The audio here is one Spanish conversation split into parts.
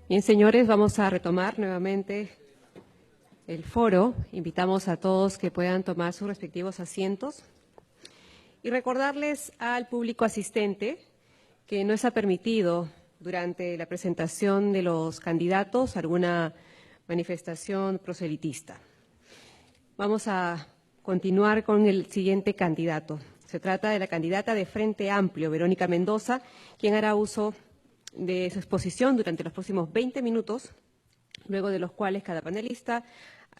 Bien, señores, vamos a retomar nuevamente el foro. Invitamos a todos que puedan tomar sus respectivos asientos y recordarles al público asistente que no está permitido durante la presentación de los candidatos alguna manifestación proselitista. Vamos a continuar con el siguiente candidato. Se trata de la candidata de Frente Amplio, Verónica Mendoza, quien hará uso de su exposición durante los próximos 20 minutos, luego de los cuales cada panelista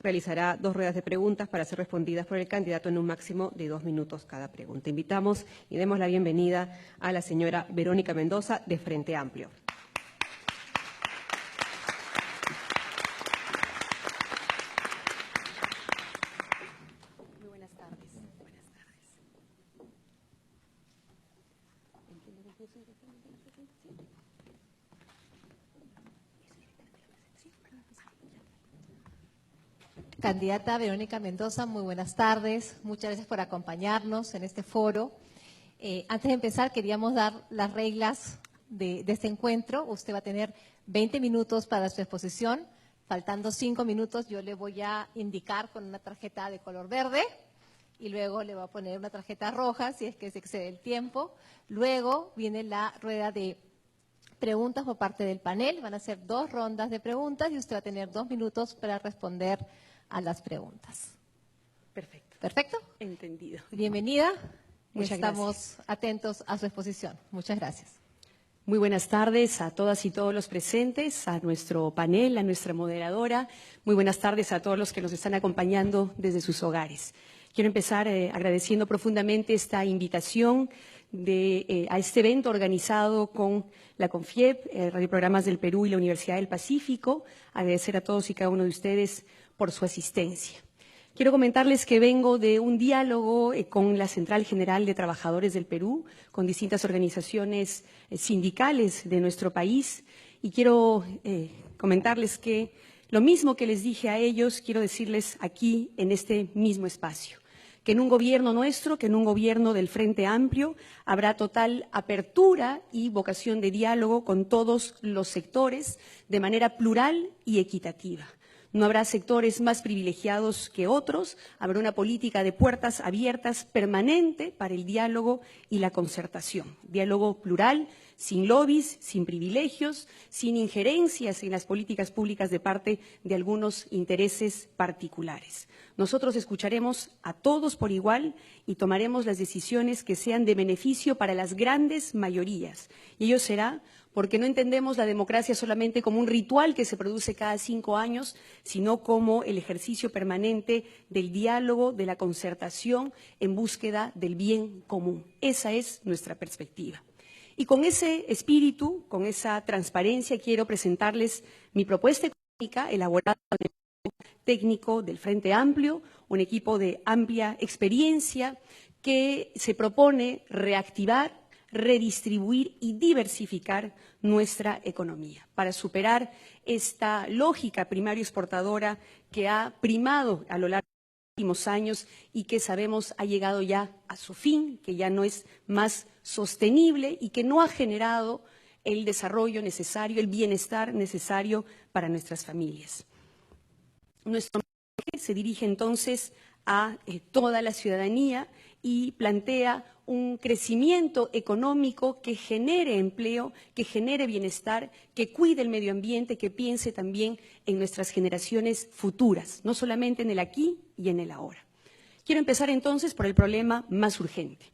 realizará 2 ruedas de preguntas para ser respondidas por el candidato en un máximo de 2 minutos cada pregunta. Invitamos y demos la bienvenida a la señora Verónica Mendoza de Frente Amplio. Muy buenas tardes. Candidata Verónica Mendoza, muy buenas tardes. Muchas gracias por acompañarnos en este foro. Antes de empezar, queríamos dar las reglas de este encuentro. Usted va a tener 20 minutos para su exposición. Faltando 5 minutos, yo le voy a indicar con una tarjeta de color verde y luego le voy a poner una tarjeta roja si es que se excede el tiempo. Luego viene la rueda de preguntas por parte del panel. Van a ser 2 rondas de preguntas y usted va a tener 2 minutos para responder a las preguntas. Perfecto. ¿Perfecto? Entendido. Bienvenida. Muchas Estamos atentos a su exposición. Muchas gracias. Muy buenas tardes a todas y todos los presentes, a nuestro panel, a nuestra moderadora. Muy buenas tardes a todos los que nos están acompañando desde sus hogares. Quiero empezar agradeciendo profundamente esta invitación a este evento organizado con la CONFIEP, Radioprogramas del Perú y la Universidad del Pacífico. Agradecer a todos y cada uno de ustedes por su asistencia. Quiero comentarles que vengo de un diálogo con la Central General de Trabajadores del Perú, con distintas organizaciones sindicales de nuestro país, y quiero comentarles que lo mismo que les dije a ellos, quiero decirles aquí en este mismo espacio, que en un gobierno nuestro, que en un gobierno del Frente Amplio, habrá total apertura y vocación de diálogo con todos los sectores de manera plural y equitativa. No habrá sectores más privilegiados que otros, habrá una política de puertas abiertas permanente para el diálogo y la concertación. Diálogo plural, sin lobbies, sin privilegios, sin injerencias en las políticas públicas de parte de algunos intereses particulares. Nosotros escucharemos a todos por igual y tomaremos las decisiones que sean de beneficio para las grandes mayorías. Y ello será porque no entendemos la democracia solamente como un ritual que se produce cada 5 años, sino como el ejercicio permanente del diálogo, de la concertación en búsqueda del bien común. Esa es nuestra perspectiva. Y con ese espíritu, con esa transparencia, quiero presentarles mi propuesta económica elaborada por el equipo técnico del Frente Amplio, un equipo de amplia experiencia que se propone reactivar, redistribuir y diversificar nuestra economía para superar esta lógica primario exportadora que ha primado a lo largo de los últimos años y que sabemos ha llegado ya a su fin, que ya no es más sostenible y que no ha generado el desarrollo necesario, el bienestar necesario para nuestras familias. Nuestro mensaje se dirige entonces a toda la ciudadanía y plantea un crecimiento económico que genere empleo, que genere bienestar, que cuide el medio ambiente, que piense también en nuestras generaciones futuras, no solamente en el aquí y en el ahora. Quiero empezar entonces por el problema más urgente.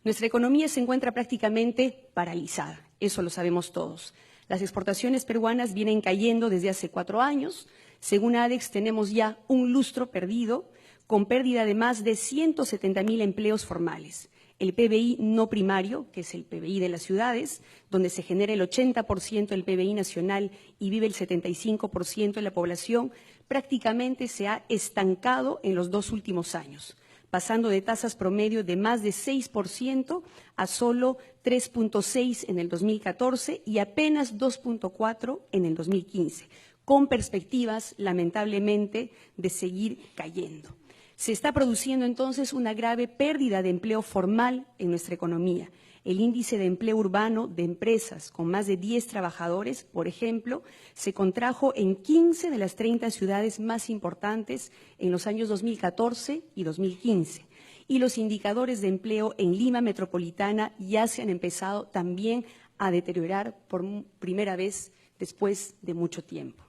Nuestra economía se encuentra prácticamente paralizada, eso lo sabemos todos. Las exportaciones peruanas vienen cayendo desde hace 4 años. Según ADEX, tenemos ya un lustro perdido, con pérdida de más de 170.000 empleos formales. El PBI no primario, que es el PBI de las ciudades, donde se genera el 80% del PBI nacional y vive el 75% de la población, prácticamente se ha estancado en los 2 últimos años, pasando de tasas promedio de más de 6% a solo 3.6 en el 2014 y apenas 2.4 en el 2015, con perspectivas, lamentablemente, de seguir cayendo. Se está produciendo entonces una grave pérdida de empleo formal en nuestra economía. El índice de empleo urbano de empresas con más de 10 trabajadores, por ejemplo, se contrajo en 15 de las 30 ciudades más importantes en los años 2014 y 2015. Y los indicadores de empleo en Lima metropolitana ya se han empezado también a deteriorar por primera vez después de mucho tiempo.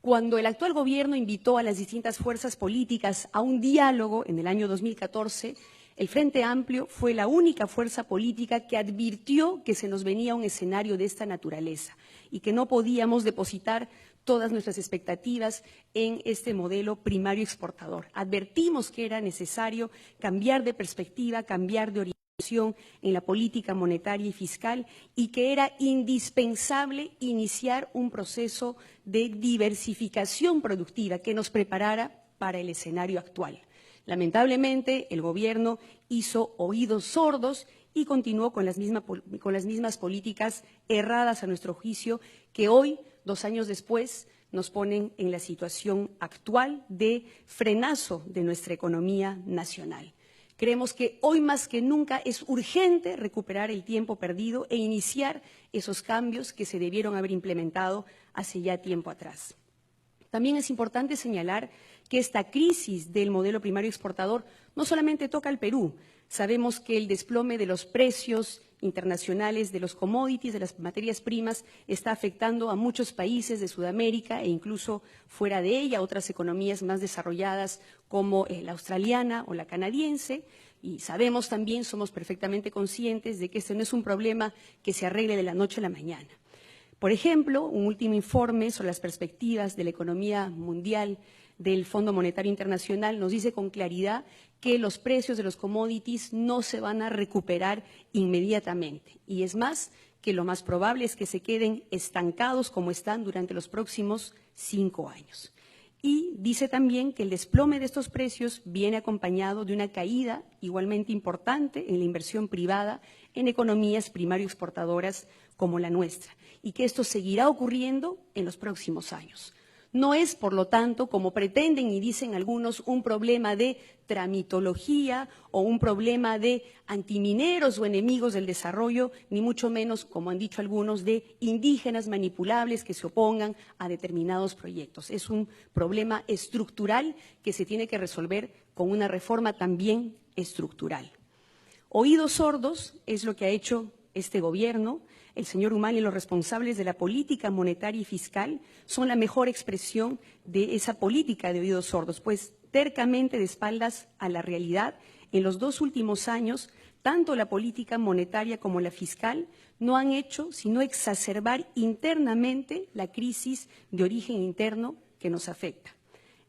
Cuando el actual gobierno invitó a las distintas fuerzas políticas a un diálogo en el año 2014, el Frente Amplio fue la única fuerza política que advirtió que se nos venía un escenario de esta naturaleza y que no podíamos depositar todas nuestras expectativas en este modelo primario exportador. Advertimos que era necesario cambiar de perspectiva, cambiar de orientación en la política monetaria y fiscal y que era indispensable iniciar un proceso de diversificación productiva que nos preparara para el escenario actual. Lamentablemente, el gobierno hizo oídos sordos y continuó con las mismas políticas erradas a nuestro juicio que hoy, 2 años después, nos ponen en la situación actual de frenazo de nuestra economía nacional. Creemos que hoy más que nunca es urgente recuperar el tiempo perdido e iniciar esos cambios que se debieron haber implementado hace ya tiempo atrás. También es importante señalar que esta crisis del modelo primario exportador no solamente toca al Perú. Sabemos que el desplome de los precios internacionales de los commodities, de las materias primas, está afectando a muchos países de Sudamérica e incluso fuera de ella, otras economías más desarrolladas como la australiana o la canadiense. Y sabemos también, somos perfectamente conscientes de que este no es un problema que se arregle de la noche a la mañana. Por ejemplo, un último informe sobre las perspectivas de la economía mundial del Fondo Monetario Internacional nos dice con claridad que los precios de los commodities no se van a recuperar inmediatamente. Y es más, que lo más probable es que se queden estancados como están durante los próximos 5 años. Y dice también que el desplome de estos precios viene acompañado de una caída igualmente importante en la inversión privada en economías primario exportadoras como la nuestra, y que esto seguirá ocurriendo en los próximos años. No es, por lo tanto, como pretenden y dicen algunos, un problema de tramitología o un problema de antimineros o enemigos del desarrollo, ni mucho menos, como han dicho algunos, de indígenas manipulables que se opongan a determinados proyectos. Es un problema estructural que se tiene que resolver con una reforma también estructural. Oídos sordos es lo que ha hecho este gobierno. El señor Humala y los responsables de la política monetaria y fiscal son la mejor expresión de esa política de oídos sordos, pues tercamente de espaldas a la realidad, en los 2 últimos años, tanto la política monetaria como la fiscal no han hecho sino exacerbar internamente la crisis de origen interno que nos afecta.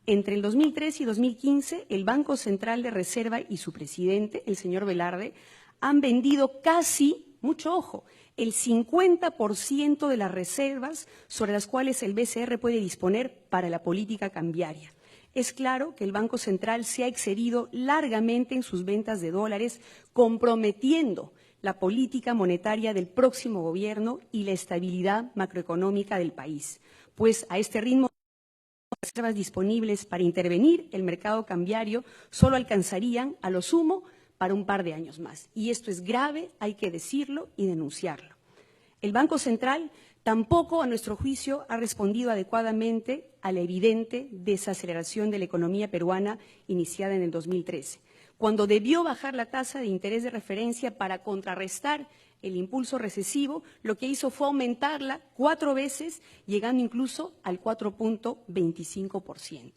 Entre el 2013 y 2015, el Banco Central de Reserva y su presidente, el señor Velarde, han vendido casi, mucho ojo, el 50% de las reservas sobre las cuales el BCR puede disponer para la política cambiaria. Es claro que el Banco Central se ha excedido largamente en sus ventas de dólares, comprometiendo la política monetaria del próximo gobierno y la estabilidad macroeconómica del país, pues a este ritmo las reservas disponibles para intervenir el mercado cambiario solo alcanzarían a lo sumo para un par de años más. Y esto es grave, hay que decirlo y denunciarlo. El Banco Central tampoco, a nuestro juicio, ha respondido adecuadamente a la evidente desaceleración de la economía peruana iniciada en el 2013, cuando debió bajar la tasa de interés de referencia para contrarrestar el impulso recesivo, lo que hizo fue aumentarla 4 veces, llegando incluso al 4.25%.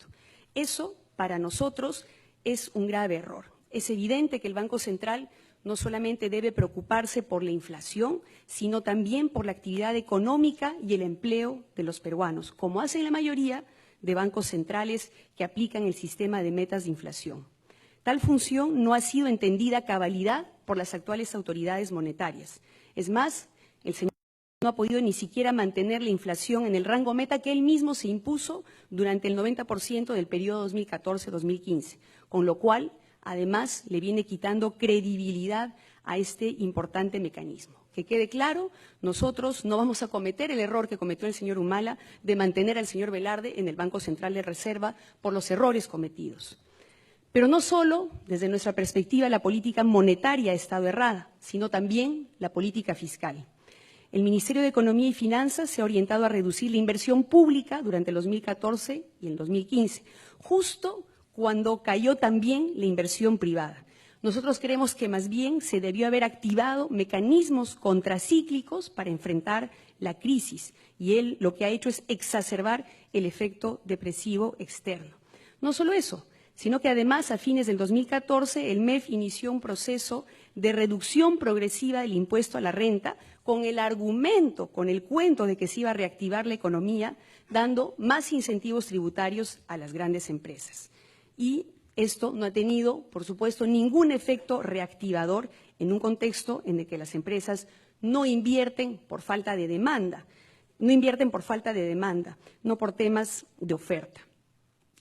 Eso, para nosotros, es un grave error. Es evidente que el Banco Central no solamente debe preocuparse por la inflación, sino también por la actividad económica y el empleo de los peruanos, como hacen la mayoría de bancos centrales que aplican el sistema de metas de inflación. Tal función no ha sido entendida a cabalidad por las actuales autoridades monetarias. Es más, el señor no ha podido ni siquiera mantener la inflación en el rango meta que él mismo se impuso durante el 90% del periodo 2014-2015, con lo cual además le viene quitando credibilidad a este importante mecanismo. Que quede claro, nosotros no vamos a cometer el error que cometió el señor Humala de mantener al señor Velarde en el Banco Central de Reserva por los errores cometidos. Pero no solo, desde nuestra perspectiva, la política monetaria ha estado errada, sino también la política fiscal. El Ministerio de Economía y Finanzas se ha orientado a reducir la inversión pública durante el 2014 y el 2015, justo cuando cayó también la inversión privada. Nosotros creemos que más bien se debió haber activado mecanismos contracíclicos para enfrentar la crisis, y él lo que ha hecho es exacerbar el efecto depresivo externo. No solo eso, sino que además a fines del 2014 el MEF inició un proceso de reducción progresiva del impuesto a la renta con el argumento, con el cuento de que se iba a reactivar la economía, dando más incentivos tributarios a las grandes empresas. Y esto no ha tenido, por supuesto, ningún efecto reactivador en un contexto en el que las empresas no invierten por falta de demanda, no por temas de oferta.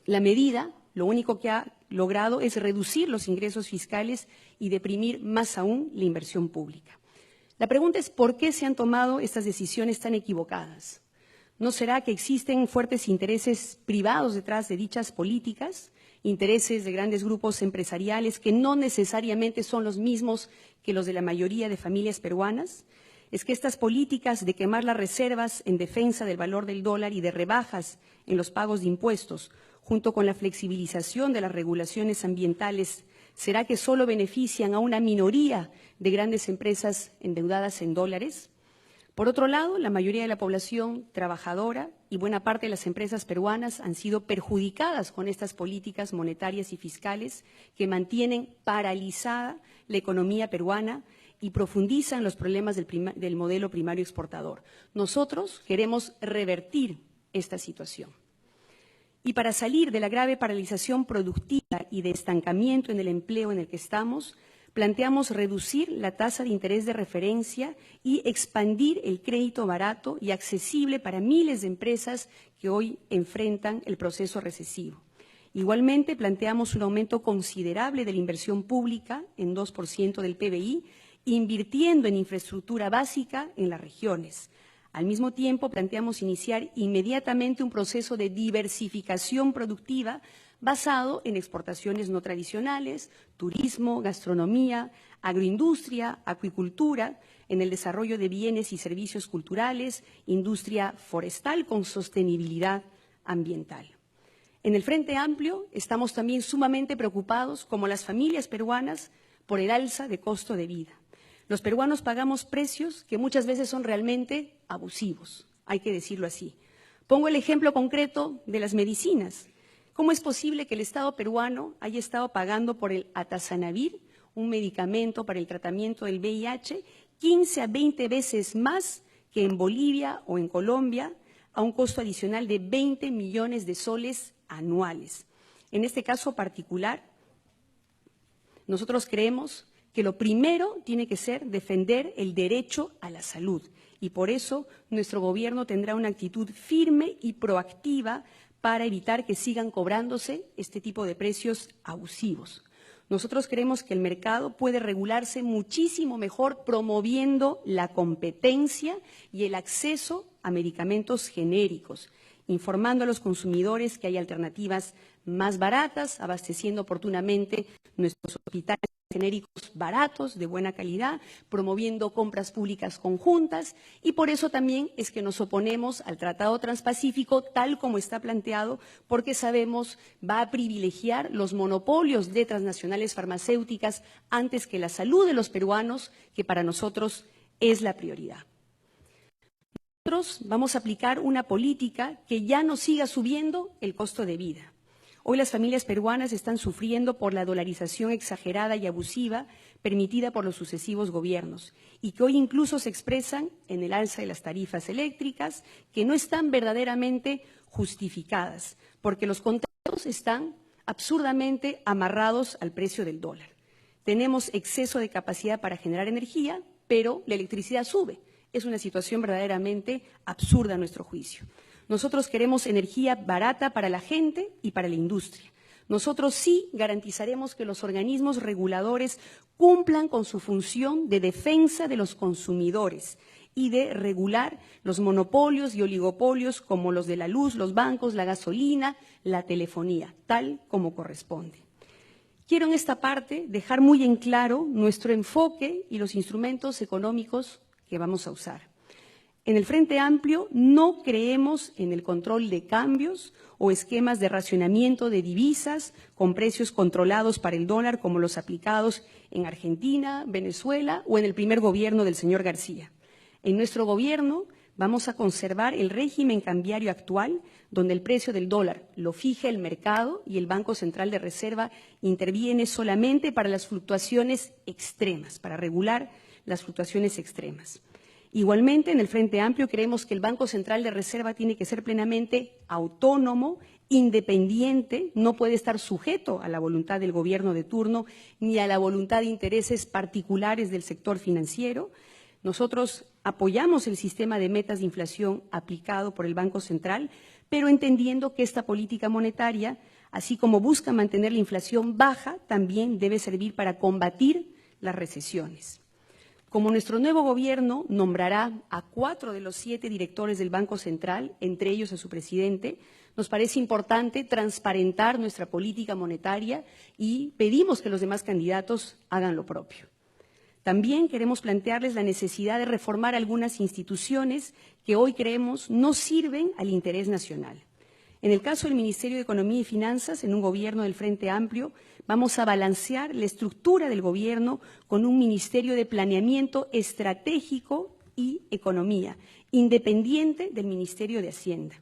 La medida lo único que ha logrado es reducir los ingresos fiscales y deprimir más aún la inversión pública. La pregunta es ¿por qué se han tomado estas decisiones tan equivocadas? ¿No será que existen fuertes intereses privados detrás de dichas políticas, intereses de grandes grupos empresariales que no necesariamente son los mismos que los de la mayoría de familias peruanas? ¿Es que estas políticas de quemar las reservas en defensa del valor del dólar y de rebajas en los pagos de impuestos, junto con la flexibilización de las regulaciones ambientales, será que solo benefician a una minoría de grandes empresas endeudadas en dólares? Por otro lado, la mayoría de la población trabajadora y buena parte de las empresas peruanas han sido perjudicadas con estas políticas monetarias y fiscales que mantienen paralizada la economía peruana y profundizan los problemas del modelo primario exportador. Nosotros queremos revertir esta situación. Y para salir de la grave paralización productiva y de estancamiento en el empleo en el que estamos, planteamos reducir la tasa de interés de referencia y expandir el crédito barato y accesible para miles de empresas que hoy enfrentan el proceso recesivo. Igualmente, planteamos un aumento considerable de la inversión pública en 2% del PBI, invirtiendo en infraestructura básica en las regiones. Al mismo tiempo, planteamos iniciar inmediatamente un proceso de diversificación productiva basado en exportaciones no tradicionales, turismo, gastronomía, agroindustria, acuicultura, en el desarrollo de bienes y servicios culturales, industria forestal con sostenibilidad ambiental. En el Frente Amplio estamos también sumamente preocupados, como las familias peruanas, por el alza de costo de vida. Los peruanos pagamos precios que muchas veces son realmente abusivos, hay que decirlo así. Pongo el ejemplo concreto de las medicinas. ¿Cómo es posible que el Estado peruano haya estado pagando por el atazanavir, un medicamento para el tratamiento del VIH, 15 a 20 veces más que en Bolivia o en Colombia, a un costo adicional de 20 millones de soles anuales? En este caso particular, nosotros creemos que lo primero tiene que ser defender el derecho a la salud y por eso nuestro gobierno tendrá una actitud firme y proactiva para evitar que sigan cobrándose este tipo de precios abusivos. Nosotros creemos que el mercado puede regularse muchísimo mejor promoviendo la competencia y el acceso a medicamentos genéricos, informando a los consumidores que hay alternativas más baratas, abasteciendo oportunamente nuestros hospitales genéricos baratos, de buena calidad, promoviendo compras públicas conjuntas y por eso también es que nos oponemos al Tratado Transpacífico tal como está planteado, porque sabemos va a privilegiar los monopolios de transnacionales farmacéuticas antes que la salud de los peruanos, que para nosotros es la prioridad. Nosotros vamos a aplicar una política que ya no siga subiendo el costo de vida. Hoy las familias peruanas están sufriendo por la dolarización exagerada y abusiva permitida por los sucesivos gobiernos y que hoy incluso se expresan en el alza de las tarifas eléctricas que no están verdaderamente justificadas porque los contratos están absurdamente amarrados al precio del dólar. Tenemos exceso de capacidad para generar energía, pero la electricidad sube. Es una situación verdaderamente absurda a nuestro juicio. Nosotros queremos energía barata para la gente y para la industria. Nosotros sí garantizaremos que los organismos reguladores cumplan con su función de defensa de los consumidores y de regular los monopolios y oligopolios como los de la luz, los bancos, la gasolina, la telefonía, tal como corresponde. Quiero en esta parte dejar muy en claro nuestro enfoque y los instrumentos económicos que vamos a usar. En el Frente Amplio no creemos en el control de cambios o esquemas de racionamiento de divisas con precios controlados para el dólar como los aplicados en Argentina, Venezuela o en el primer gobierno del señor García. En nuestro gobierno vamos a conservar el régimen cambiario actual, donde el precio del dólar lo fija el mercado y el Banco Central de Reserva interviene solamente para las fluctuaciones extremas, para regular las fluctuaciones extremas. Igualmente, en el Frente Amplio creemos que el Banco Central de Reserva tiene que ser plenamente autónomo, independiente, no puede estar sujeto a la voluntad del gobierno de turno ni a la voluntad de intereses particulares del sector financiero. Nosotros apoyamos el sistema de metas de inflación aplicado por el Banco Central, pero entendiendo que esta política monetaria, así como busca mantener la inflación baja, también debe servir para combatir las recesiones. Como nuestro nuevo gobierno nombrará a 4 de los 7 directores del Banco Central, entre ellos a su presidente, nos parece importante transparentar nuestra política monetaria y pedimos que los demás candidatos hagan lo propio. También queremos plantearles la necesidad de reformar algunas instituciones que hoy creemos no sirven al interés nacional. En el caso del Ministerio de Economía y Finanzas, en un gobierno del Frente Amplio, vamos a balancear la estructura del gobierno con un Ministerio de Planeamiento Estratégico y Economía, independiente del Ministerio de Hacienda.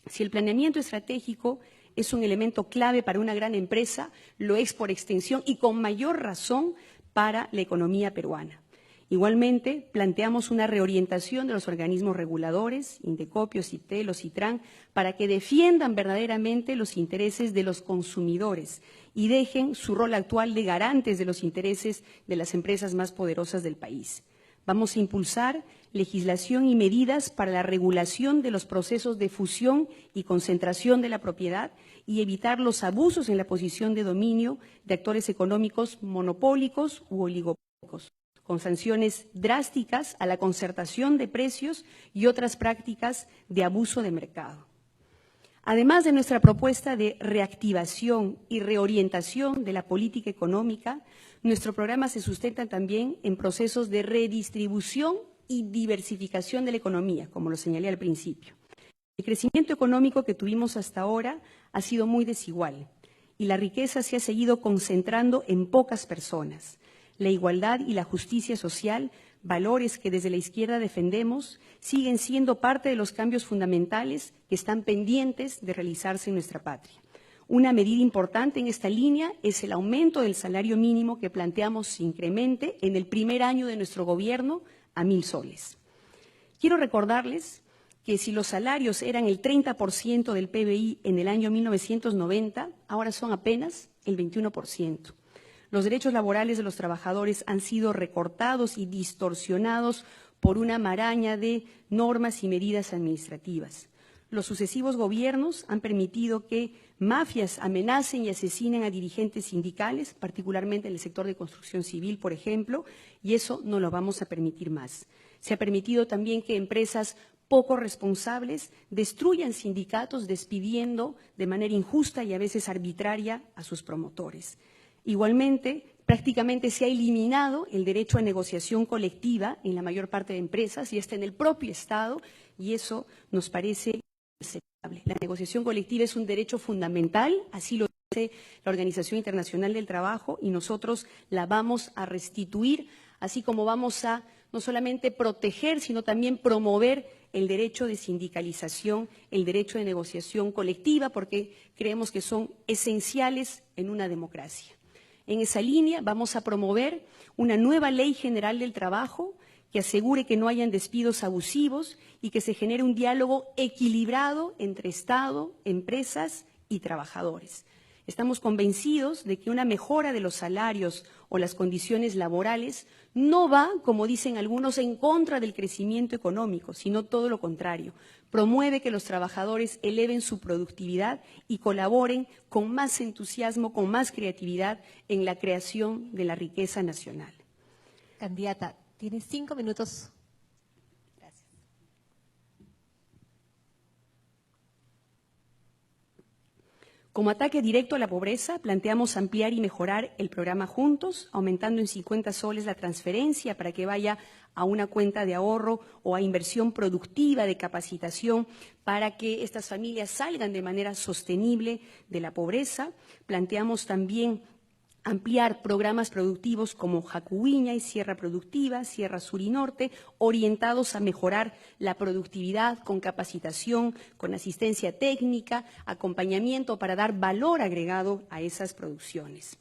Si el planeamiento estratégico es un elemento clave para una gran empresa, lo es por extensión y con mayor razón para la economía peruana. Igualmente, planteamos una reorientación de los organismos reguladores, Indecopio, CIPTEL o CITRAN, para que defiendan verdaderamente los intereses de los consumidores y dejen su rol actual de garantes de los intereses de las empresas más poderosas del país. Vamos a impulsar legislación y medidas para la regulación de los procesos de fusión y concentración de la propiedad y evitar los abusos en la posición de dominio de actores económicos monopólicos u oligopólicos, con sanciones drásticas a la concertación de precios y otras prácticas de abuso de mercado. Además de nuestra propuesta de reactivación y reorientación de la política económica, nuestro programa se sustenta también en procesos de redistribución y diversificación de la economía, como lo señalé al principio. El crecimiento económico que tuvimos hasta ahora ha sido muy desigual y la riqueza se ha seguido concentrando en pocas personas. La igualdad y la justicia social, valores que desde la izquierda defendemos, siguen siendo parte de los cambios fundamentales que están pendientes de realizarse en nuestra patria. Una medida importante en esta línea es el aumento del salario mínimo que planteamos se incremente en el primer año de nuestro gobierno a 1.000 soles. Quiero recordarles que si los salarios eran el 30% del PBI en el año 1990, ahora son apenas el 21%. Los derechos laborales de los trabajadores han sido recortados y distorsionados por una maraña de normas y medidas administrativas. Los sucesivos gobiernos han permitido que mafias amenacen y asesinen a dirigentes sindicales, particularmente en el sector de construcción civil, por ejemplo, y eso no lo vamos a permitir más. Se ha permitido también que empresas poco responsables destruyan sindicatos despidiendo de manera injusta y a veces arbitraria a sus promotores. Igualmente, prácticamente se ha eliminado el derecho a negociación colectiva en la mayor parte de empresas y está en el propio Estado y eso nos parece inaceptable. La negociación colectiva es un derecho fundamental, así lo dice la Organización Internacional del Trabajo y nosotros la vamos a restituir, así como vamos a no solamente proteger, sino también promover el derecho de sindicalización, el derecho de negociación colectiva, porque creemos que son esenciales en una democracia. En esa línea vamos a promover una nueva Ley General del Trabajo que asegure que no hayan despidos abusivos y que se genere un diálogo equilibrado entre Estado, empresas y trabajadores. Estamos convencidos de que una mejora de los salarios o las condiciones laborales no va, como dicen algunos, en contra del crecimiento económico, sino todo lo contrario. Promueve que los trabajadores eleven su productividad y colaboren con más entusiasmo, con más creatividad en la creación de la riqueza nacional. Candidata, tiene 5 minutos. Gracias. Como ataque directo a la pobreza, planteamos ampliar y mejorar el programa Juntos, aumentando en 50 soles la transferencia para que vaya a una cuenta de ahorro o a inversión productiva de capacitación para que estas familias salgan de manera sostenible de la pobreza. Planteamos también ampliar programas productivos como Jacuiña y Sierra Productiva, Sierra Sur y Norte, orientados a mejorar la productividad con capacitación, con asistencia técnica, acompañamiento para dar valor agregado a esas producciones.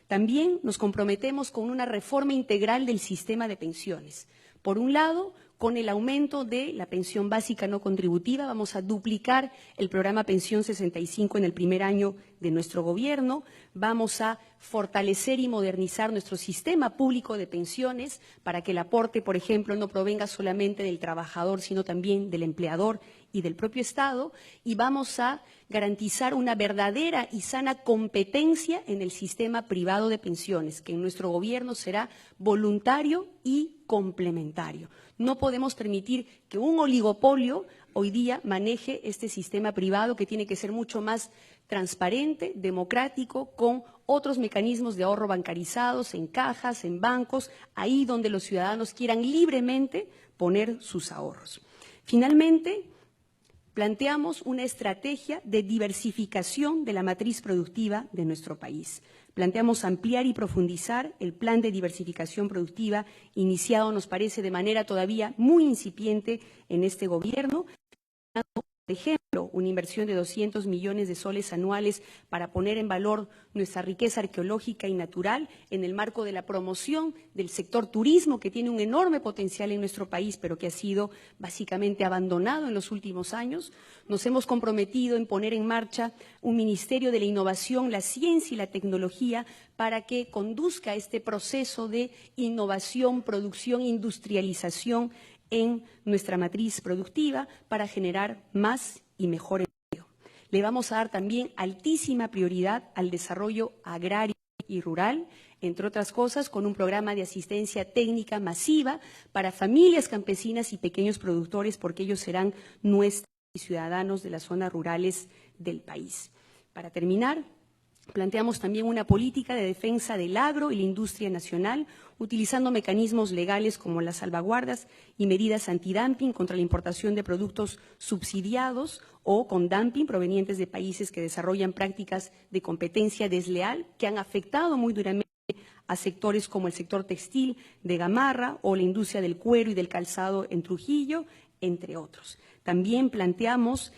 También nos comprometemos con una reforma integral del sistema de pensiones. Por un lado, con el aumento de la pensión básica no contributiva, vamos a duplicar el programa Pensión 65 en el primer año de nuestro gobierno, vamos a fortalecer y modernizar nuestro sistema público de pensiones para que el aporte, por ejemplo, no provenga solamente del trabajador, sino también del empleador y del propio Estado, y vamos a garantizar una verdadera y sana competencia en el sistema privado de pensiones, que en nuestro gobierno será voluntario y complementario. No podemos permitir que un oligopolio hoy día maneje este sistema privado, que tiene que ser mucho más transparente, democrático, con otros mecanismos de ahorro bancarizados en cajas, en bancos, ahí donde los ciudadanos quieran libremente poner sus ahorros. Finalmente, planteamos una estrategia de diversificación de la matriz productiva de nuestro país. Planteamos ampliar y profundizar el plan de diversificación productiva iniciado, nos parece, de manera todavía muy incipiente en este gobierno. Por ejemplo, una inversión de 200 millones de soles anuales para poner en valor nuestra riqueza arqueológica y natural en el marco de la promoción del sector turismo, que tiene un enorme potencial en nuestro país, pero que ha sido básicamente abandonado en los últimos años. Nos hemos comprometido en poner en marcha un Ministerio de la Innovación, la Ciencia y la Tecnología para que conduzca este proceso de innovación, producción, industrialización en nuestra matriz productiva para generar más y mejor empleo. Le vamos a dar también altísima prioridad al desarrollo agrario y rural, entre otras cosas, con un programa de asistencia técnica masiva para familias campesinas y pequeños productores, porque ellos serán nuestros ciudadanos de las zonas rurales del país. Para terminar, planteamos también una política de defensa del agro y la industria nacional, utilizando mecanismos legales como las salvaguardas y medidas antidumping contra la importación de productos subsidiados o con dumping provenientes de países que desarrollan prácticas de competencia desleal que han afectado muy duramente a sectores como el sector textil de Gamarra o la industria del cuero y del calzado en Trujillo, entre otros. También planteamos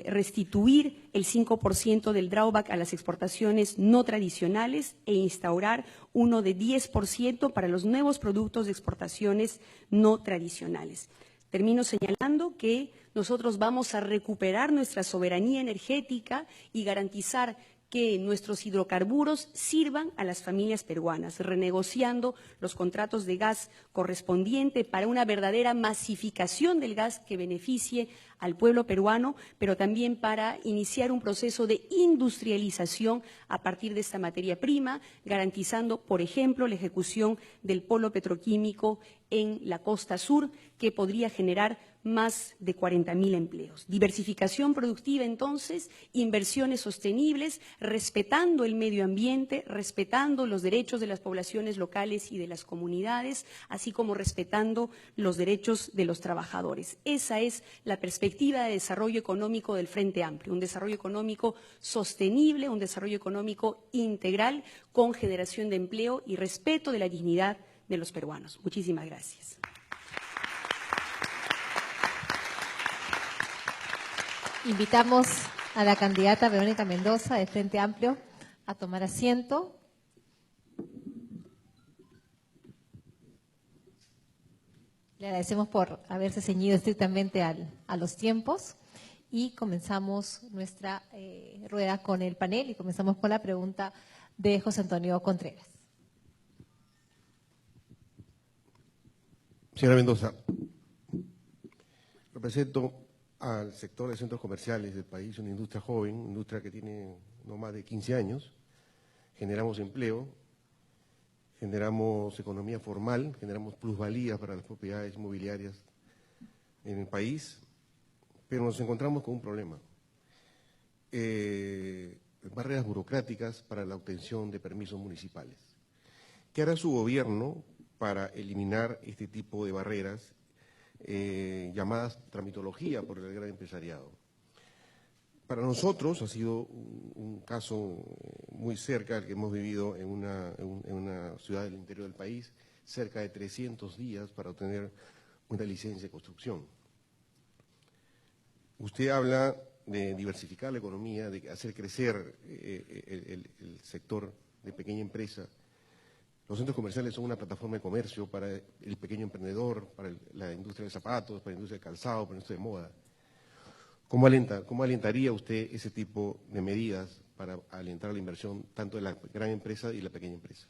restituir el 5% del drawback a las exportaciones no tradicionales e instaurar uno de 10% para los nuevos productos de exportaciones no tradicionales. Termino señalando que nosotros vamos a recuperar nuestra soberanía energética y garantizar que nuestros hidrocarburos sirvan a las familias peruanas, renegociando los contratos de gas correspondiente para una verdadera masificación del gas que beneficie al pueblo peruano, pero también para iniciar un proceso de industrialización a partir de esta materia prima, garantizando, por ejemplo, la ejecución del polo petroquímico en la costa sur, que podría generar más de 40.000 empleos. Diversificación productiva, entonces, inversiones sostenibles, respetando el medio ambiente, respetando los derechos de las poblaciones locales y de las comunidades, así como respetando los derechos de los trabajadores. Esa es la perspectiva de desarrollo económico del Frente Amplio, un desarrollo económico sostenible, un desarrollo económico integral con generación de empleo y respeto de la dignidad de los peruanos. Muchísimas gracias. Invitamos a la candidata Verónica Mendoza de Frente Amplio a tomar asiento. Le agradecemos por haberse ceñido estrictamente a los tiempos y comenzamos nuestra rueda con el panel y comenzamos con la pregunta de José Antonio Contreras. Señora Mendoza, represento al sector de centros comerciales del país, una industria joven, una industria que tiene no más de 15 años, generamos empleo, generamos economía formal, generamos plusvalía para las propiedades inmobiliarias en el país, pero nos encontramos con un problema. barreras burocráticas para la obtención de permisos municipales. ¿Qué hará su gobierno para eliminar este tipo de barreras llamadas tramitología por el gran empresariado? Para nosotros ha sido un caso muy cerca al que hemos vivido en una ciudad del interior del país, cerca de 300 días para obtener una licencia de construcción. Usted habla de diversificar la economía, de hacer crecer el sector de pequeña empresa. Los centros comerciales son una plataforma de comercio para el pequeño emprendedor, para la industria de zapatos, para la industria de calzado, para la industria de moda. ¿Cómo alentaría usted ese tipo de medidas para alentar la inversión tanto de la gran empresa y la pequeña empresa?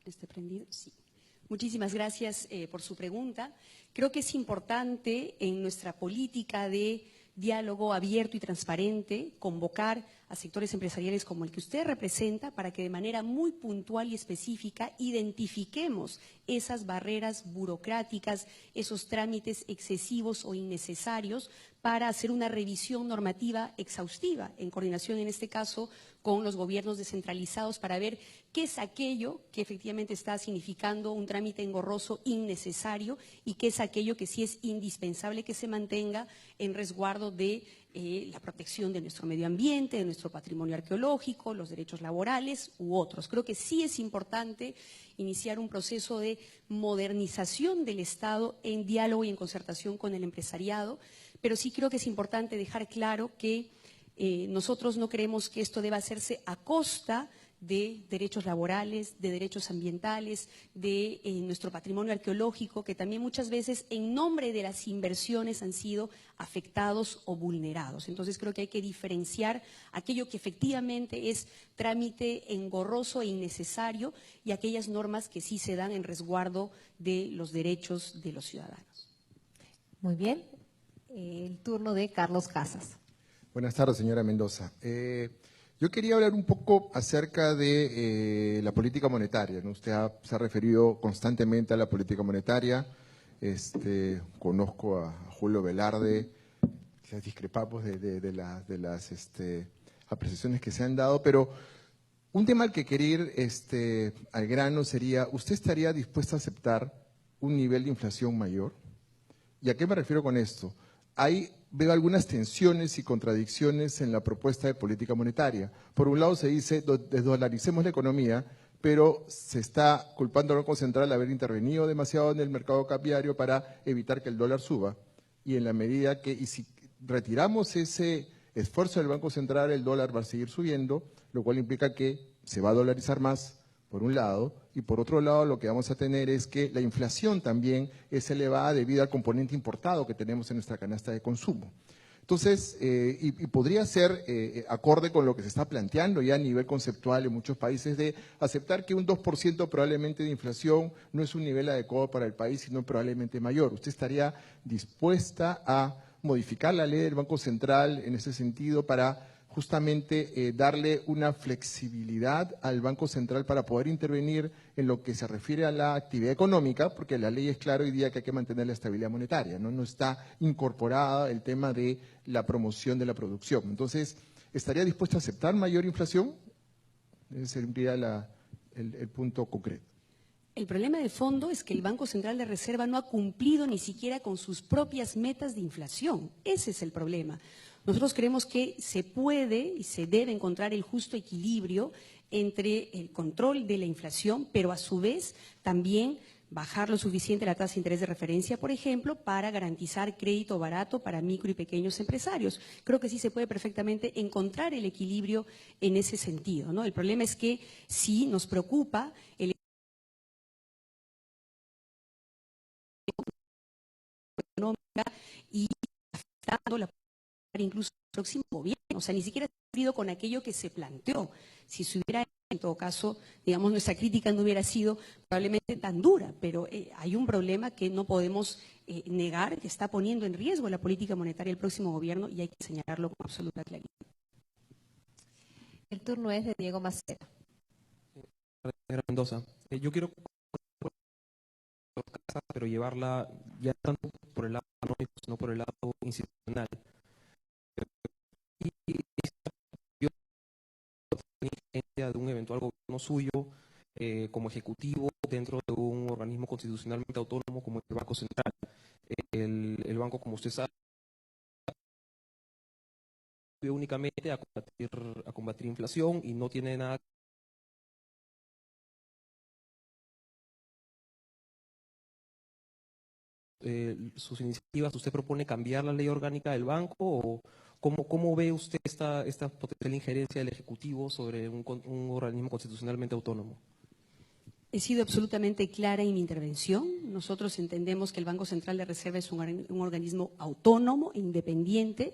¿Está prendido? Sí. Muchísimas gracias por su pregunta. Creo que es importante en nuestra política de diálogo abierto y transparente convocar a sectores empresariales como el que usted representa para que de manera muy puntual y específica identifiquemos esas barreras burocráticas, esos trámites excesivos o innecesarios para hacer una revisión normativa exhaustiva, en coordinación en este caso con los gobiernos descentralizados, para ver qué es aquello que efectivamente está significando un trámite engorroso innecesario y qué es aquello que sí es indispensable que se mantenga en resguardo de la protección de nuestro medio ambiente, de nuestro patrimonio arqueológico, los derechos laborales u otros. Creo que sí es importante iniciar un proceso de modernización del Estado en diálogo y en concertación con el empresariado, pero sí creo que es importante dejar claro que nosotros no creemos que esto deba hacerse a costa de derechos laborales, de derechos ambientales, de nuestro patrimonio arqueológico, que también muchas veces en nombre de las inversiones han sido afectados o vulnerados. Entonces creo que hay que diferenciar aquello que efectivamente es trámite engorroso e innecesario y aquellas normas que sí se dan en resguardo de los derechos de los ciudadanos. Muy bien. El turno de Carlos Casas. Buenas tardes, señora Mendoza. Yo quería hablar un poco acerca de la política monetaria, ¿no? Usted se ha referido constantemente a la política monetaria. Conozco a Julio Velarde, discrepamos de las apreciaciones que se han dado, pero un tema al que quería ir al grano sería, ¿usted estaría dispuesta a aceptar un nivel de inflación mayor? ¿Y a qué me refiero con esto? Veo algunas tensiones y contradicciones en la propuesta de política monetaria. Por un lado se dice, desdolaricemos la economía, pero se está culpando al Banco Central de haber intervenido demasiado en el mercado cambiario para evitar que el dólar suba. Y en la medida que, y si retiramos ese esfuerzo del Banco Central, el dólar va a seguir subiendo, lo cual implica que se va a dolarizar más, por un lado, y por otro lado lo que vamos a tener es que la inflación también es elevada debido al componente importado que tenemos en nuestra canasta de consumo. Entonces, y podría ser acorde con lo que se está planteando ya a nivel conceptual en muchos países de aceptar que un 2% probablemente de inflación no es un nivel adecuado para el país, sino probablemente mayor. ¿Usted estaría dispuesta a modificar la ley del Banco Central en ese sentido para justamente darle una flexibilidad al Banco Central para poder intervenir en lo que se refiere a la actividad económica, porque la ley es clara hoy día que hay que mantener la estabilidad monetaria, ¿no? No está incorporada el tema de la promoción de la producción. Entonces, ¿estaría dispuesto a aceptar mayor inflación? Ese sería el punto concreto. El problema de fondo es que el Banco Central de Reserva no ha cumplido ni siquiera con sus propias metas de inflación. Ese es el problema. Nosotros creemos que se puede y se debe encontrar el justo equilibrio entre el control de la inflación, pero a su vez también bajar lo suficiente la tasa de interés de referencia, por ejemplo, para garantizar crédito barato para micro y pequeños empresarios. Creo que sí se puede perfectamente encontrar el equilibrio en ese sentido, ¿no? El problema es que sí nos preocupa el económica y afectando la incluso el próximo gobierno, o sea, ni siquiera ha cumplido con aquello que se planteó. Si se hubiera, en todo caso, digamos, nuestra crítica no hubiera sido probablemente tan dura, pero hay un problema que no podemos negar, que está poniendo en riesgo la política monetaria del próximo gobierno y hay que señalarlo con absoluta claridad. El turno es de Diego Macera. Señora Mendoza, yo quiero pero llevarla ya tanto por el lado económico, sino por el lado institucional. Y yo de un eventual gobierno suyo como ejecutivo dentro de un organismo constitucionalmente autónomo como el Banco Central. El banco, como usted sabe, únicamente a combatir inflación y no tiene nada. Sus iniciativas, ¿usted propone cambiar la ley orgánica del banco o cómo ve usted esta potencial injerencia del Ejecutivo sobre un organismo constitucionalmente autónomo? He sido absolutamente clara en mi intervención. Nosotros entendemos que el Banco Central de Reserva es un organismo autónomo, independiente,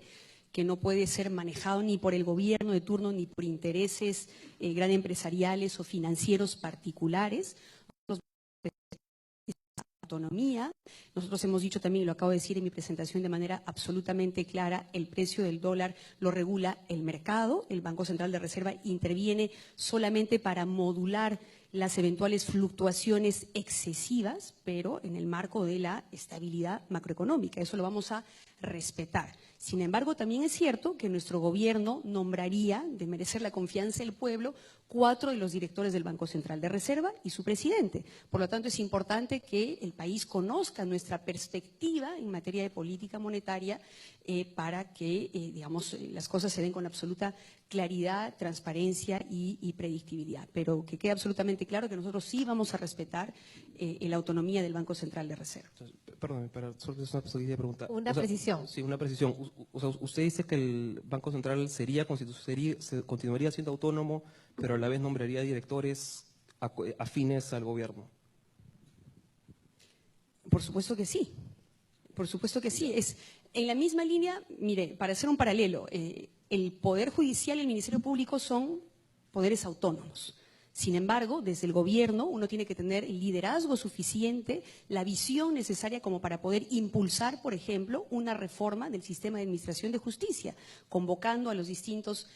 que no puede ser manejado ni por el gobierno de turno ni por intereses gran empresariales o financieros particulares. Autonomía. Nosotros hemos dicho también, y lo acabo de decir en mi presentación de manera absolutamente clara, el precio del dólar lo regula el mercado, el Banco Central de Reserva interviene solamente para modular las eventuales fluctuaciones excesivas, pero en el marco de la estabilidad macroeconómica. Eso lo vamos a respetar. Sin embargo, también es cierto que nuestro gobierno nombraría, de merecer la confianza del pueblo, 4 de los directores del Banco Central de Reserva y su presidente. Por lo tanto, es importante que el país conozca nuestra perspectiva en materia de política monetaria para que, digamos, las cosas se den con absoluta claridad, transparencia y predictibilidad. Pero que quede absolutamente claro que nosotros sí vamos a respetar la autonomía del Banco Central de Reserva. Perdón, solo es una pequeña pregunta. Una precisión. Sí, una precisión. O sea, usted dice que el Banco Central continuaría siendo autónomo, pero a la vez nombraría directores afines al gobierno. Por supuesto que sí. Por supuesto que sí. Es en la misma línea, mire, para hacer un paralelo, el Poder Judicial y el Ministerio Público son poderes autónomos. Sin embargo, desde el gobierno uno tiene que tener el liderazgo suficiente, la visión necesaria como para poder impulsar, por ejemplo, una reforma del sistema de administración de justicia, convocando a las distintas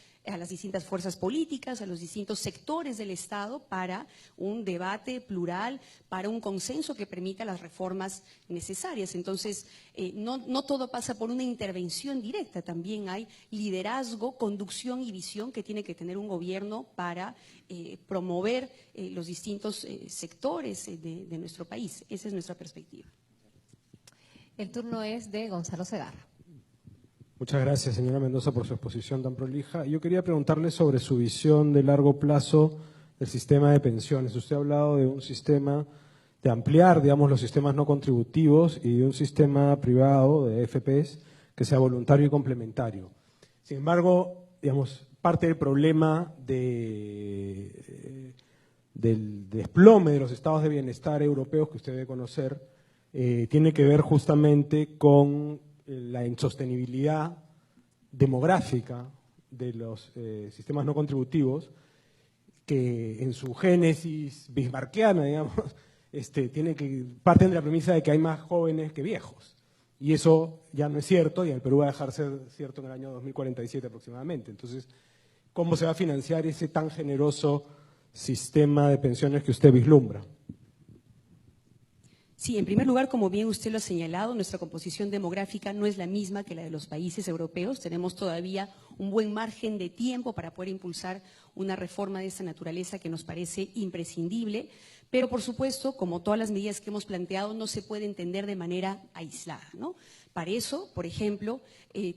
fuerzas políticas, a los distintos sectores del Estado para un debate plural, para un consenso que permita las reformas necesarias. Entonces, no todo pasa por una intervención directa, también hay liderazgo, conducción y visión que tiene que tener un gobierno para promover los distintos sectores de nuestro país. Esa es nuestra perspectiva. El turno es de Gonzalo Segarra. Muchas gracias, señora Mendoza, por su exposición tan prolija. Yo quería preguntarle sobre su visión de largo plazo del sistema de pensiones. Usted ha hablado de un sistema, de ampliar, digamos, los sistemas no contributivos y de un sistema privado de AFPs que sea voluntario y complementario. Sin embargo, digamos, parte del problema del desplome de los estados de bienestar europeos que usted debe conocer tiene que ver justamente con la insostenibilidad demográfica de los sistemas no contributivos, que en su génesis bismarckiana, digamos, parten de la premisa de que hay más jóvenes que viejos. Y eso ya no es cierto, y en el Perú va a dejar de ser cierto en el año 2047 aproximadamente. Entonces, ¿cómo se va a financiar ese tan generoso sistema de pensiones que usted vislumbra? Sí, en primer lugar, como bien usted lo ha señalado, nuestra composición demográfica no es la misma que la de los países europeos. Tenemos todavía un buen margen de tiempo para poder impulsar una reforma de esta naturaleza que nos parece imprescindible, pero por supuesto, como todas las medidas que hemos planteado, no se puede entender de manera aislada, ¿no? Para eso, por ejemplo,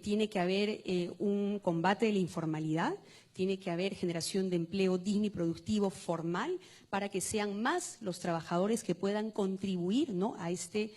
tiene que haber un combate de la informalidad, tiene que haber generación de empleo digno y productivo formal para que sean más los trabajadores que puedan contribuir, ¿no?, a este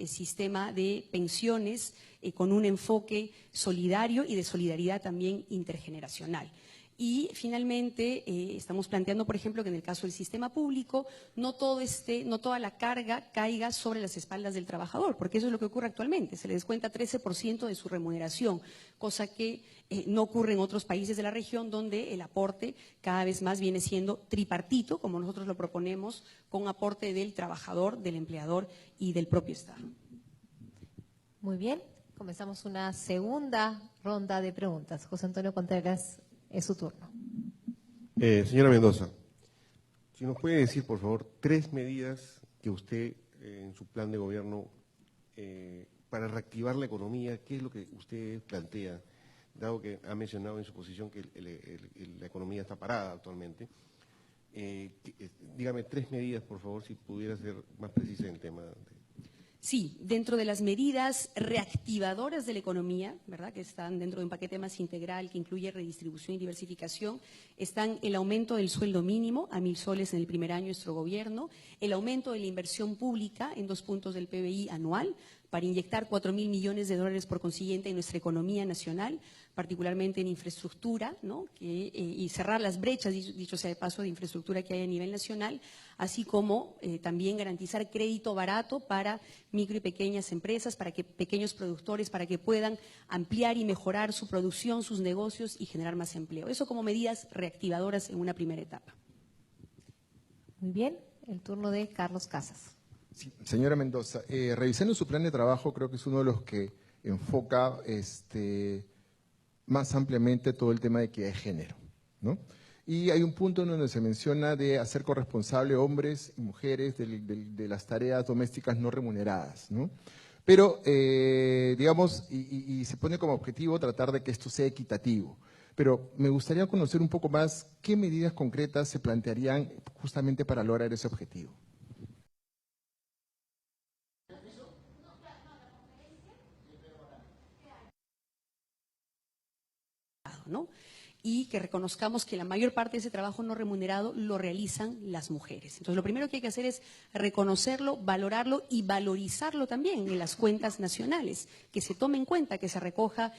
sistema de pensiones con un enfoque solidario y de solidaridad también intergeneracional. Y finalmente estamos planteando, por ejemplo, que en el caso del sistema público no toda la carga caiga sobre las espaldas del trabajador, porque eso es lo que ocurre actualmente, se le descuenta 13% de su remuneración, cosa que no ocurre en otros países de la región donde el aporte cada vez más viene siendo tripartito, como nosotros lo proponemos, con aporte del trabajador, del empleador y del propio Estado. Muy bien, comenzamos una segunda ronda de preguntas. José Antonio Contreras, es su turno. Señora Mendoza, si nos puede decir, por favor, 3 medidas que usted en su plan de gobierno para reactivar la economía? ¿Qué es lo que usted plantea, dado que ha mencionado en su posición que la economía está parada actualmente? Dígame 3 medidas, por favor, si pudiera ser más precisa en el tema. Sí, dentro de las medidas reactivadoras de la economía, ¿verdad?, que están dentro de un paquete más integral que incluye redistribución y diversificación, están el aumento del sueldo mínimo a 1.000 soles en el primer año de nuestro gobierno, el aumento de la inversión pública en 2 puntos del PBI anual para inyectar 4.000 millones de dólares por consiguiente en nuestra economía nacional, particularmente en infraestructura, ¿no?, y cerrar las brechas, dicho sea de paso, de infraestructura que hay a nivel nacional, así como también garantizar crédito barato para micro y pequeñas empresas, para que pequeños productores, para que puedan ampliar y mejorar su producción, sus negocios y generar más empleo. Eso como medidas reactivadoras en una primera etapa. Muy bien, el turno de Carlos Casas. Sí, señora Mendoza, revisando su plan de trabajo, creo que es uno de los que enfoca más ampliamente todo el tema de equidad de género, ¿no? Y hay un punto en donde se menciona de hacer corresponsable hombres y mujeres de las tareas domésticas no remuneradas, ¿no? Pero, digamos, y se pone como objetivo tratar de que esto sea equitativo. Pero me gustaría conocer un poco más qué medidas concretas se plantearían justamente para lograr ese objetivo. ¿No? Y que reconozcamos que la mayor parte de ese trabajo no remunerado lo realizan las mujeres. Entonces, lo primero que hay que hacer es reconocerlo, valorarlo y valorizarlo también en las cuentas nacionales, que se tome en cuenta, que se recoja,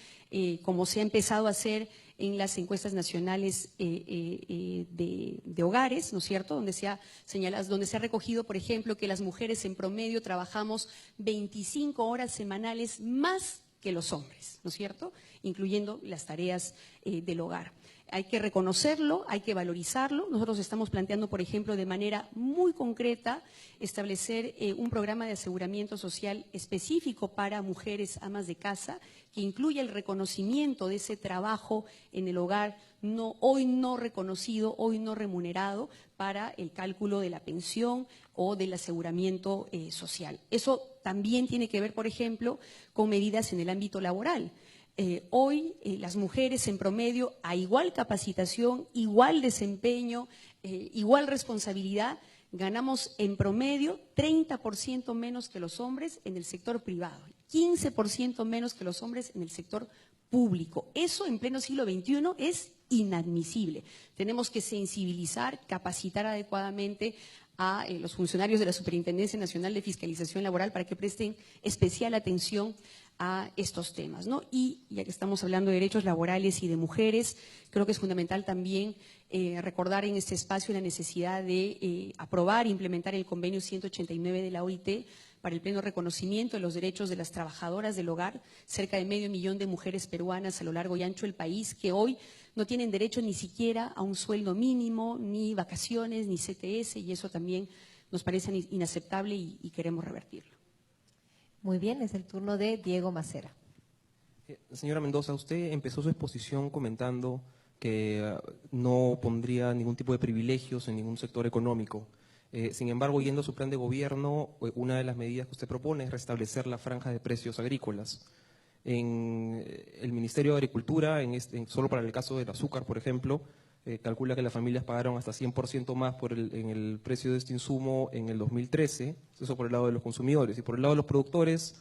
como se ha empezado a hacer en las encuestas nacionales de hogares, ¿no es cierto?, donde se ha señalado, donde se ha recogido, por ejemplo, que las mujeres en promedio trabajamos 25 horas semanales más que los hombres, ¿no es cierto?, incluyendo las tareas del hogar. Hay que reconocerlo, hay que valorizarlo. Nosotros estamos planteando, por ejemplo, de manera muy concreta, establecer un programa de aseguramiento social específico para mujeres amas de casa, que incluya el reconocimiento de ese trabajo en el hogar hoy no reconocido, hoy no remunerado, para el cálculo de la pensión o del aseguramiento social. Eso también tiene que ver, por ejemplo, con medidas en el ámbito laboral. Hoy las mujeres en promedio, a igual capacitación, igual desempeño, igual responsabilidad, ganamos en promedio 30% menos que los hombres en el sector privado, 15% menos que los hombres en el sector público. Eso en pleno siglo XXI es inadmisible. Tenemos que sensibilizar, capacitar adecuadamente a los funcionarios de la Superintendencia Nacional de Fiscalización Laboral para que presten especial atención a estos temas, ¿no? Y ya que estamos hablando de derechos laborales y de mujeres, creo que es fundamental también recordar en este espacio la necesidad de aprobar e implementar el convenio 189 de la OIT para el pleno reconocimiento de los derechos de las trabajadoras del hogar, cerca de 500.000 de mujeres peruanas a lo largo y ancho del país que hoy no tienen derecho ni siquiera a un sueldo mínimo, ni vacaciones, ni CTS, y eso también nos parece inaceptable y queremos revertirlo. Muy bien, es el turno de Diego Macera. Señora Mendoza, usted empezó su exposición comentando que no pondría ningún tipo de privilegios en ningún sector económico. Sin embargo, yendo a su plan de gobierno, una de las medidas que usted propone es restablecer la franja de precios agrícolas. En el Ministerio de Agricultura, solo para el caso del azúcar, por ejemplo, calcula que las familias pagaron hasta 100% más en el precio de este insumo en el 2013, eso por el lado de los consumidores. Y por el lado de los productores,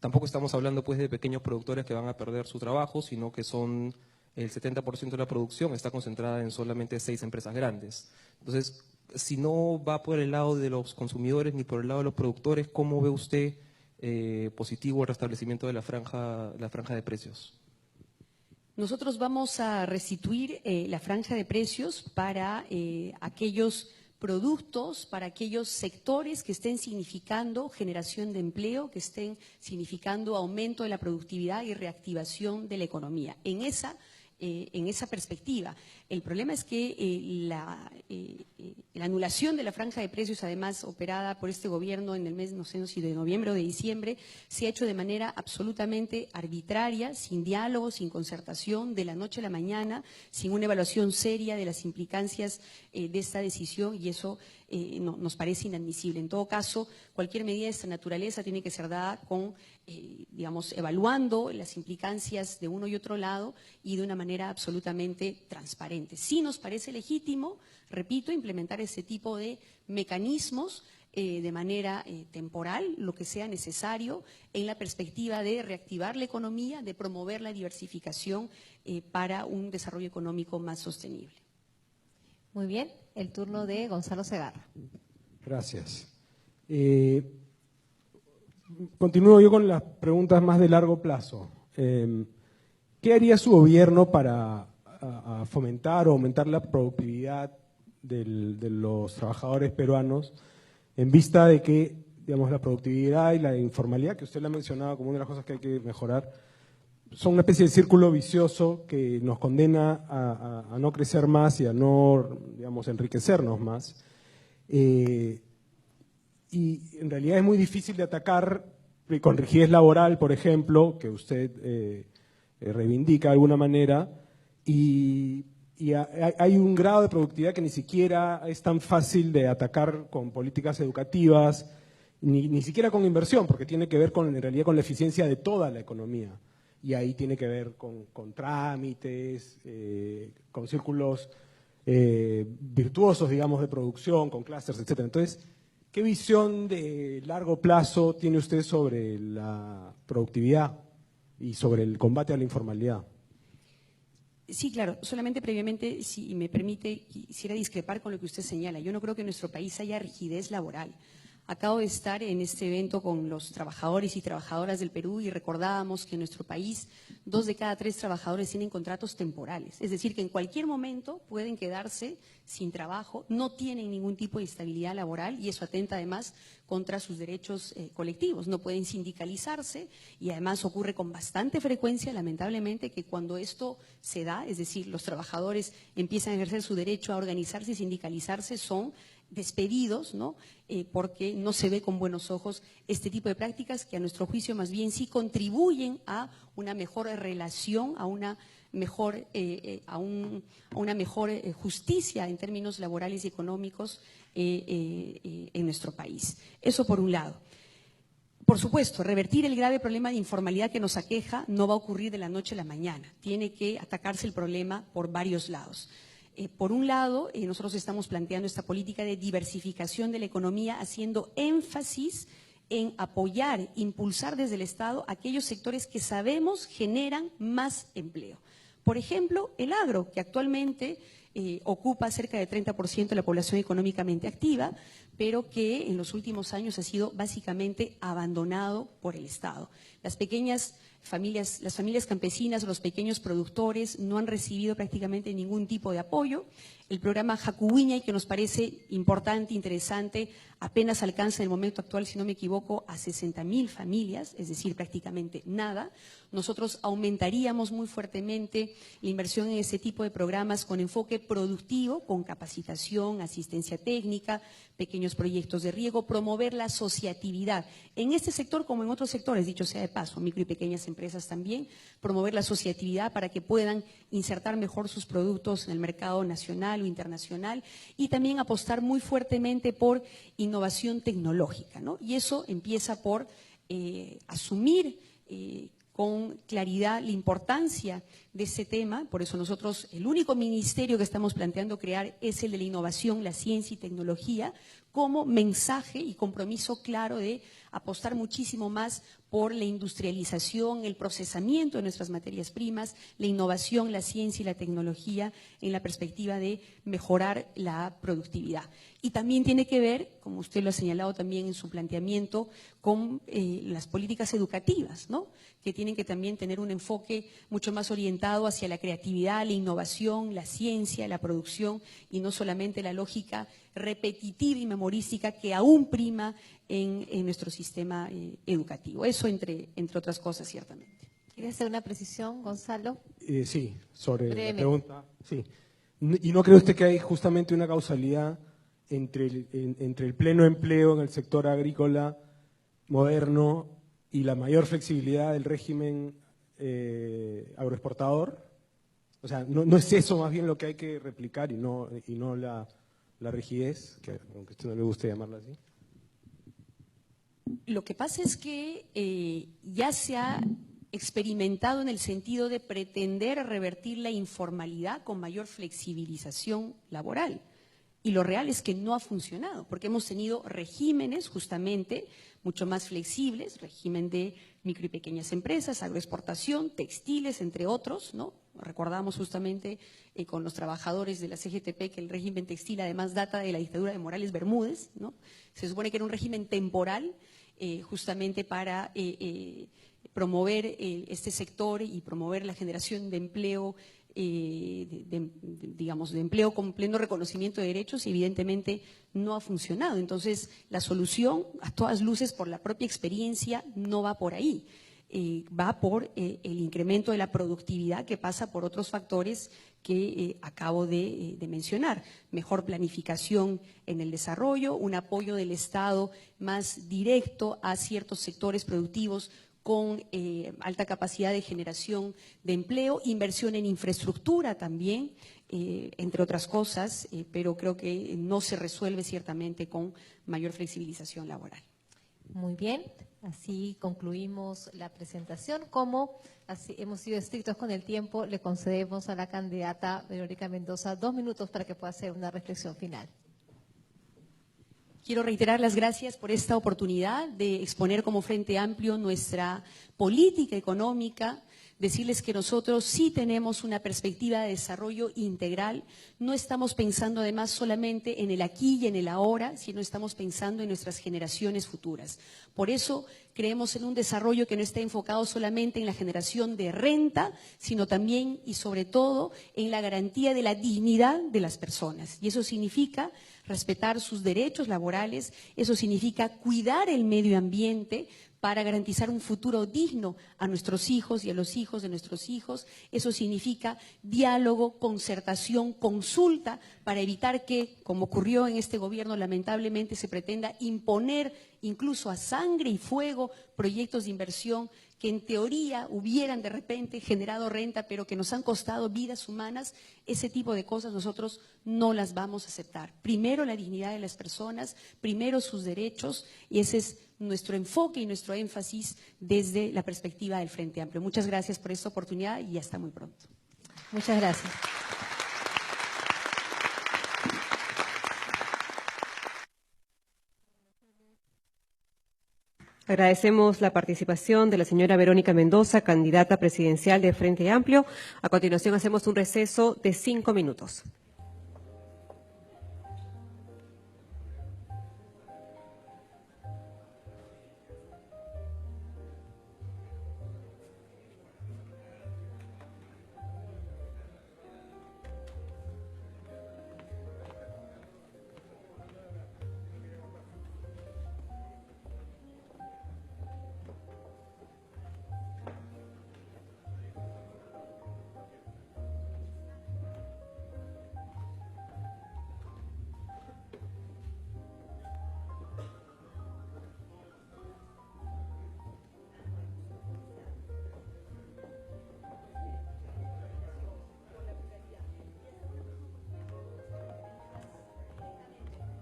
tampoco estamos hablando pues de pequeños productores que van a perder su trabajo, sino que son el 70% de la producción está concentrada en solamente 6 empresas grandes. Entonces, si no va por el lado de los consumidores ni por el lado de los productores, ¿cómo ve usted positivo el restablecimiento de la franja de precios? Nosotros vamos a restituir la franja de precios para aquellos productos, para aquellos sectores que estén significando generación de empleo, que estén significando aumento de la productividad y reactivación de la economía. En esa en esa perspectiva. El problema es que la anulación de la franja de precios, además operada por este gobierno en el mes, no sé si de noviembre o de diciembre, se ha hecho de manera absolutamente arbitraria, sin diálogo, sin concertación, de la noche a la mañana, sin una evaluación seria de las implicancias de esta decisión, y eso nos parece inadmisible. En todo caso, cualquier medida de esta naturaleza tiene que ser dada con, digamos, evaluando las implicancias de uno y otro lado y de una manera absolutamente transparente. Sí nos parece legítimo, repito, implementar ese tipo de mecanismos de manera temporal, lo que sea necesario, en la perspectiva de reactivar la economía, de promover la diversificación para un desarrollo económico más sostenible. Muy bien, el turno de Gonzalo Segarra. Gracias. Continúo yo con las preguntas más de largo plazo. ¿Qué haría su gobierno para a fomentar o aumentar la productividad de los trabajadores peruanos en vista de que, digamos, la productividad y la informalidad, que usted la ha mencionado como una de las cosas que hay que mejorar, son una especie de círculo vicioso que nos condena a no crecer más y a no, digamos, enriquecernos más? Y en realidad es muy difícil de atacar con rigidez laboral, por ejemplo, que usted reivindica de alguna manera, y hay un grado de productividad que ni siquiera es tan fácil de atacar con políticas educativas, ni siquiera con inversión, porque tiene que ver en realidad con la eficiencia de toda la economía. Y ahí tiene que ver con trámites, con círculos virtuosos, digamos, de producción, con clústeres, etc. Entonces, ¿qué visión de largo plazo tiene usted sobre la productividad y sobre el combate a la informalidad? Sí, claro. Solamente previamente, si me permite, quisiera discrepar con lo que usted señala. Yo no creo que en nuestro país haya rigidez laboral. Acabo de estar en este evento con los trabajadores y trabajadoras del Perú y recordábamos que en nuestro país 2 de cada 3 trabajadores tienen contratos temporales. Es decir, que en cualquier momento pueden quedarse sin trabajo, no tienen ningún tipo de estabilidad laboral y eso atenta además contra sus derechos colectivos. No pueden sindicalizarse y además ocurre con bastante frecuencia, lamentablemente, que cuando esto se da, es decir, los trabajadores empiezan a ejercer su derecho a organizarse y sindicalizarse, son despedidos, ¿no? Porque no se ve con buenos ojos este tipo de prácticas que a nuestro juicio más bien sí contribuyen a una mejor relación, a una mejor, justicia en términos laborales y económicos en nuestro país. Eso por un lado. Por supuesto, revertir el grave problema de informalidad que nos aqueja no va a ocurrir de la noche a la mañana. Tiene que atacarse el problema por varios lados. Por un lado, nosotros estamos planteando esta política de diversificación de la economía, haciendo énfasis en apoyar, impulsar desde el Estado aquellos sectores que sabemos generan más empleo. Por ejemplo, el agro, que actualmente ocupa cerca del 30% de la población económicamente activa, pero que en los últimos años ha sido básicamente abandonado por el Estado. Las familias campesinas, los pequeños productores no han recibido prácticamente ningún tipo de apoyo. El programa Jacuwiñay, que nos parece importante, interesante, apenas alcanza en el momento actual, si no me equivoco, a 60.000 familias, es decir, prácticamente nada. Nosotros aumentaríamos muy fuertemente la inversión en ese tipo de programas con enfoque productivo, con capacitación, asistencia técnica, pequeños proyectos de riego, promover la asociatividad. En este sector, como en otros sectores, dicho sea de paso, micro y pequeñas empresas también, promover la asociatividad para que puedan insertar mejor sus productos en el mercado nacional o internacional y también apostar muy fuertemente por innovación tecnológica, ¿no? Y eso empieza por asumir con claridad la importancia de ese tema. Por eso nosotros, el único ministerio que estamos planteando crear es el de la innovación, la ciencia y tecnología, como mensaje y compromiso claro de apostar muchísimo más por la industrialización, el procesamiento de nuestras materias primas, la innovación, la ciencia y la tecnología en la perspectiva de mejorar la productividad. Y también tiene que ver, como usted lo ha señalado también en su planteamiento, con las políticas educativas, ¿no? Que tienen que también tener un enfoque mucho más orientado hacia la creatividad, la innovación, la ciencia, la producción y no solamente la lógica repetitiva y memorística que aún prima en nuestro sistema educativo. Eso entre otras cosas, ciertamente. ¿Quieres hacer una precisión, Gonzalo? Sí, sobre la Brevemente. pregunta. Sí. ¿Y no cree usted que hay justamente una causalidad entre el pleno empleo en el sector agrícola moderno y la mayor flexibilidad del régimen agroexportador? O sea, ¿no es eso más bien lo que hay que replicar y no la rigidez, que aunque a usted no le guste llamarla así? Lo que pasa es que ya se ha experimentado en el sentido de pretender revertir la informalidad con mayor flexibilización laboral. Y lo real es que no ha funcionado, porque hemos tenido regímenes justamente mucho más flexibles, régimen de micro y pequeñas empresas, agroexportación, textiles, entre otros, ¿no? Recordamos justamente con los trabajadores de la CGTP que el régimen textil además data de la dictadura de Morales Bermúdez, ¿no? Se supone que era un régimen temporal justamente para promover este sector y promover la generación de empleo, digamos, de empleo con pleno reconocimiento de derechos, y evidentemente no ha funcionado. Entonces, la solución, a todas luces, por la propia experiencia, no va por ahí. Va por el incremento de la productividad, que pasa por otros factores que acabo de mencionar. Mejor planificación en el desarrollo, un apoyo del Estado más directo a ciertos sectores productivos con alta capacidad de generación de empleo, inversión en infraestructura también, entre otras cosas, pero creo que no se resuelve ciertamente con mayor flexibilización laboral. Muy bien, así concluimos la presentación. Como así hemos sido estrictos con el tiempo, le concedemos a la candidata Verónica Mendoza 2 minutos para que pueda hacer una reflexión final. Quiero reiterar las gracias por esta oportunidad de exponer como Frente Amplio nuestra política económica, decirles que nosotros sí tenemos una perspectiva de desarrollo integral, no estamos pensando además solamente en el aquí y en el ahora, sino estamos pensando en nuestras generaciones futuras. Por eso creemos en un desarrollo que no esté enfocado solamente en la generación de renta, sino también y sobre todo en la garantía de la dignidad de las personas. Y eso significa respetar sus derechos laborales, eso significa cuidar el medio ambiente para garantizar un futuro digno a nuestros hijos y a los hijos de nuestros hijos. Eso significa diálogo, concertación, consulta, para evitar que, como ocurrió en este gobierno, lamentablemente se pretenda imponer incluso a sangre y fuego proyectos de inversión que en teoría hubieran de repente generado renta, pero que nos han costado vidas humanas. Ese tipo de cosas nosotros no las vamos a aceptar. Primero la dignidad de las personas, primero sus derechos, y ese es nuestro enfoque y nuestro énfasis desde la perspectiva del Frente Amplio. Muchas gracias por esta oportunidad y hasta muy pronto. Muchas gracias. Agradecemos la participación de la señora Verónica Mendoza, candidata presidencial de Frente Amplio. A continuación hacemos un receso de 5 minutos.